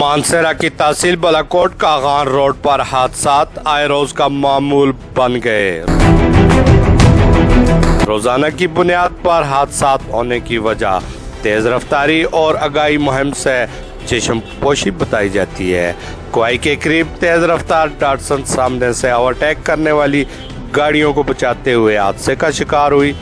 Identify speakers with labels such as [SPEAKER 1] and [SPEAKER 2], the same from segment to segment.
[SPEAKER 1] मानसरा की तहसील बालाकोट कागान रोड पर हादसात आए रोज का मामूल बन गए। रोजाना की बुनियाद पर हादसात होने की वजह तेज रफ्तारी और आगाही मुहिम से चश्म पोशी बताई जाती है। कोई के करीब तेज रफ्तार डाटसन सामने से ओवरटेक करने वाली गाड़ियों को बचाते हुए हादसे का शिकार हुई।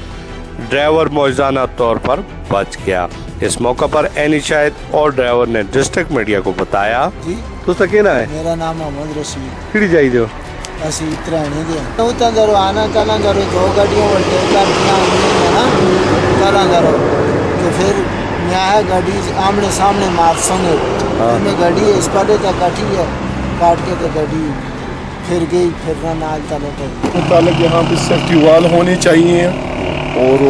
[SPEAKER 1] ड्राइवर मौजूदा तौर पर बच गया। इस मौके पर एनी शाहिद और ड्राइवर ने डिस्ट्रिक्ट मीडिया को बताया
[SPEAKER 2] जी
[SPEAKER 1] तो सकेना है
[SPEAKER 2] मेरा नाम मोहम्मद रशीद
[SPEAKER 1] किड़ी जाई दो
[SPEAKER 2] असी इतराणी दे उतना जरो आना चला जरो दो गाड़ियों वटे कर दिया है ना चला जरो तो फिर यहाँ गाड़ी आमने सामने मार संगे में गाड़ी इस पाले तक काटी है काट के तो गाड़ी फिर गई फिर ना नाल चलो
[SPEAKER 3] मुतालिक यहाँ पे सेफ्टी वाल होने चाहिए और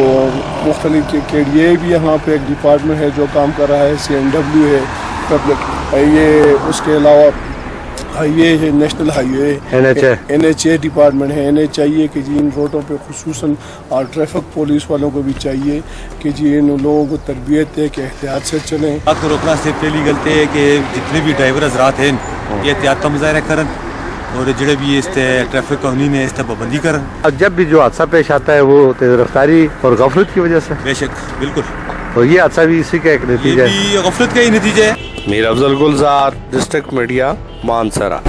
[SPEAKER 3] मुख्तलिफ के लिए भी यहाँ पे एक डिपार्टमेंट है जो काम कर रहा है, CNW है पब्लिक, ये उसके अलावा हाईवे है, नेशनल हाईवे NHA डिपार्टमेंट है। इन्हें चाहिए कि जी इन रोडों पे खुसूसन और ट्रैफिक पुलिस वालों को भी चाहिए कि जी इन लोगों को तरबियत है कि एहतियात से चलें।
[SPEAKER 4] को रोकना से पहली गलती है कि जितने भी ड्राइवर हजरात हैं ये एहतियात का मुजाहरा करन और जड़े भी इस ट्रैफिक कानूनी में इस पाबंदी करन।
[SPEAKER 1] अब जब भी जो हादसा पेश आता है वो तेज रफ्तारी और गफलत की वजह से
[SPEAKER 4] बेशक बिल्कुल,
[SPEAKER 1] तो ये हादसा भी इसी का एक नतीजा है,
[SPEAKER 4] ये भी गफलत का ही नतीजा है।
[SPEAKER 1] मीर अफजल गुलजार, डिस्ट्रिक्ट मीडिया, मानसरा।